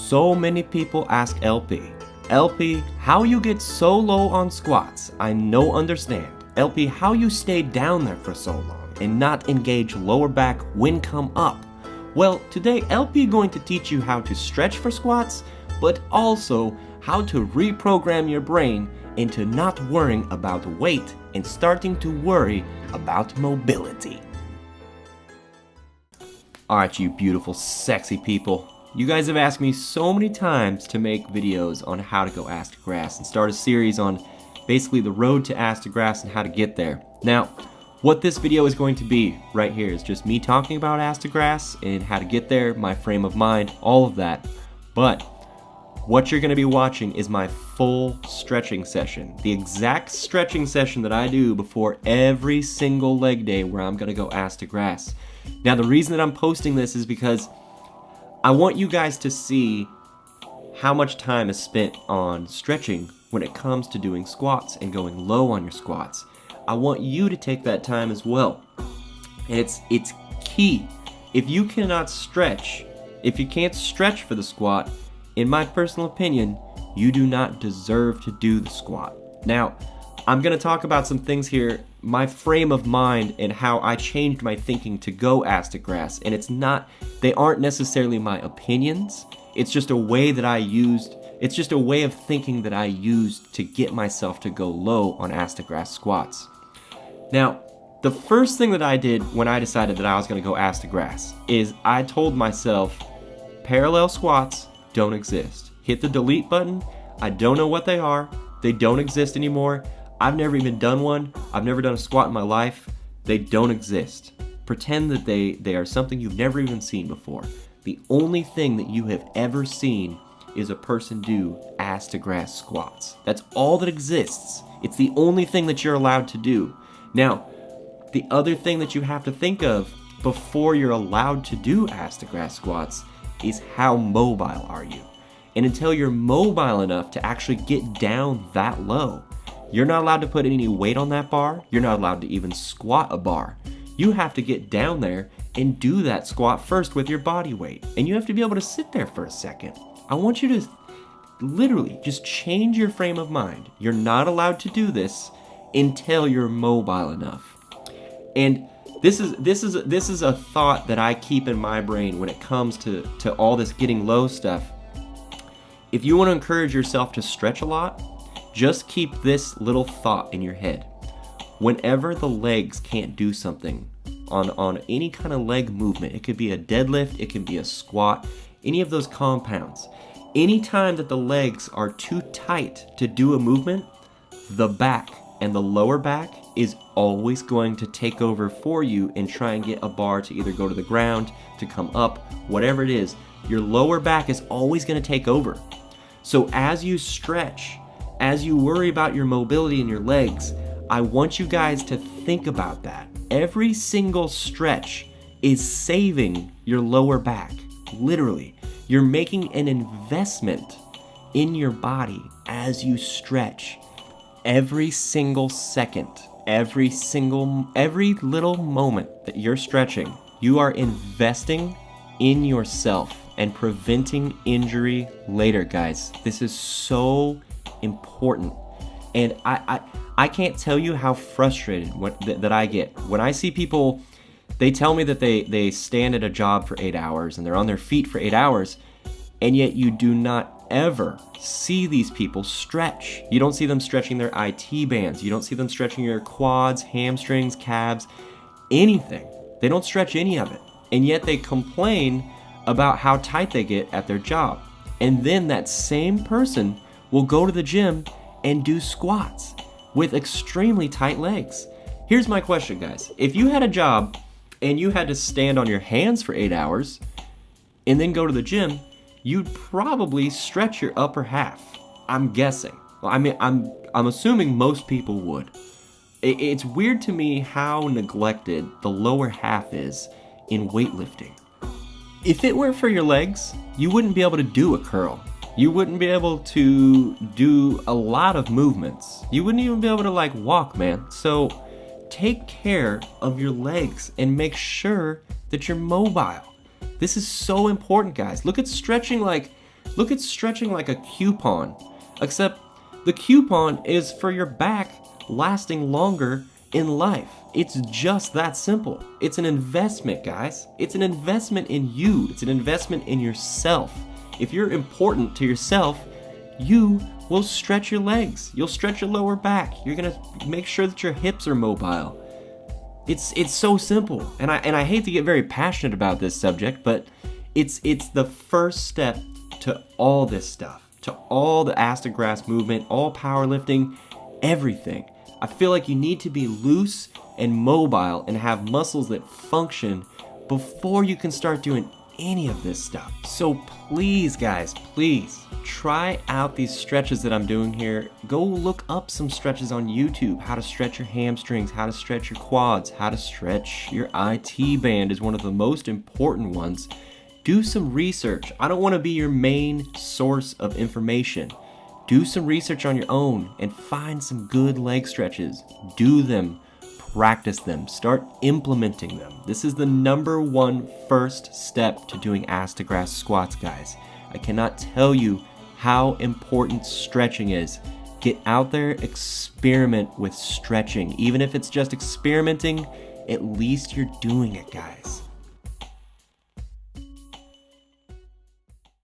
So many people ask LP, how you get so low on squats? I no understand. LP, how you stay down there for so long and not engage lower back when come up? Well, today LP going to teach you how to stretch for squats, but also how to reprogram your brain into not worrying about weight and starting to worry about mobility. Alright, you beautiful, sexy people. You guys have asked me so many times to make videos on how to go ass to grass and start a series on basically the road to ass to grass and how to get there. Now, what this video is going to be right here is just me talking about ass to grass and how to get there, my frame of mind, all of that. But what you're going to be watching is my full stretching session. The exact stretching session that I do before every single leg day where I'm going to go ass to grass. Now, the reason that I'm posting this is because I want you guys to see how much time is spent on stretching when it comes to doing squats and going low on your squats. I want you to take that time as well. And it's key. If you cannot stretch, if you can't stretch for the squat, in my personal opinion, you do not deserve to do the squat. Now, I'm going to talk about some things here, my frame of mind and how I changed my thinking to go ass to grass. And they aren't necessarily my opinions. It's just a way that I used, it's just a way of thinking that I used to get myself to go low on ass to grass squats. Now, the first thing that I did when I decided that I was going to go ass to grass is I told myself, parallel squats don't exist. Hit the delete button. I don't know what they are. They don't exist anymore. I've never even done one. I've never done a squat in my life. They don't exist. Pretend that they are something you've never even seen before. The only thing that you have ever seen is a person do ass to grass squats. That's all that exists. It's the only thing that you're allowed to do. Now, the other thing that you have to think of before you're allowed to do ass to grass squats is how mobile are you? And until you're mobile enough to actually get down that low, you're not allowed to put any weight on that bar. You're not allowed to even squat a bar. You have to get down there and do that squat first with your body weight. And you have to be able to sit there for a second. I want you to literally just change your frame of mind. You're not allowed to do this until you're mobile enough. And this is a thought that I keep in my brain when it comes to all this getting low stuff. If you want to encourage yourself to stretch a lot, just keep this little thought in your head. Whenever the legs can't do something on any kind of leg movement, it could be a deadlift, it can be a squat, any of those compounds. Anytime that the legs are too tight to do a movement, the back and the lower back is always going to take over for you and try and get a bar to either go to the ground, to come up, whatever it is. Your lower back is always going to take over. So as you stretch, as you worry about your mobility in your legs, I want you guys to think about that. Every single stretch is saving your lower back. Literally, you're making an investment in your body as you stretch. Every single second, every little moment that you're stretching, you are investing in yourself and preventing injury later, guys. This is so important. And I can't tell you how frustrated that I get when I see people. They tell me that they stand at a job for 8 hours and they're on their feet for 8 hours, and yet you do not ever see these people stretch. You don't see them stretching their IT bands. You don't see them stretching your quads, hamstrings, calves, anything. They don't stretch any of it. And yet they complain about how tight they get at their job. And then that same person will go to the gym and do squats with extremely tight legs. Here's my question, guys. If you had a job and you had to stand on your hands for 8 hours and then go to the gym, you'd probably stretch your upper half. I'm guessing. Well, I mean, I'm assuming most people would. It's weird to me how neglected the lower half is in weightlifting. If it weren't for your legs, you wouldn't be able to do a curl. You wouldn't be able to do a lot of movements. You wouldn't even be able to walk, man. So take care of your legs and make sure that you're mobile. This is so important, guys. Look at stretching like Look at stretching like a coupon, except the coupon is for your back lasting longer in life. It's just that simple. It's an investment, guys. It's an investment in you. It's an investment in yourself. If you're important to yourself, you will stretch your legs. You'll stretch your lower back. You're gonna make sure that your hips are mobile. It's so simple. And I hate to get very passionate about this subject, but it's the first step to all this stuff, to all the Ass to Grass movement, all powerlifting, everything. I feel like you need to be loose and mobile and have muscles that function before you can start doing any of this stuff. So please, guys, please try out these stretches that I'm doing here. Go look up some stretches on YouTube. How to stretch your hamstrings, how to stretch your quads, how to stretch your IT band is one of the most important ones. Do some research. I don't want to be your main source of information. Do some research on your own and find some good leg stretches. Do them. Practice them. Start implementing them. This is the #1 first step to doing Ass to Grass squats, guys. I cannot tell you how important stretching is. Get out there, experiment with stretching. Even if it's just experimenting, at least you're doing it, guys.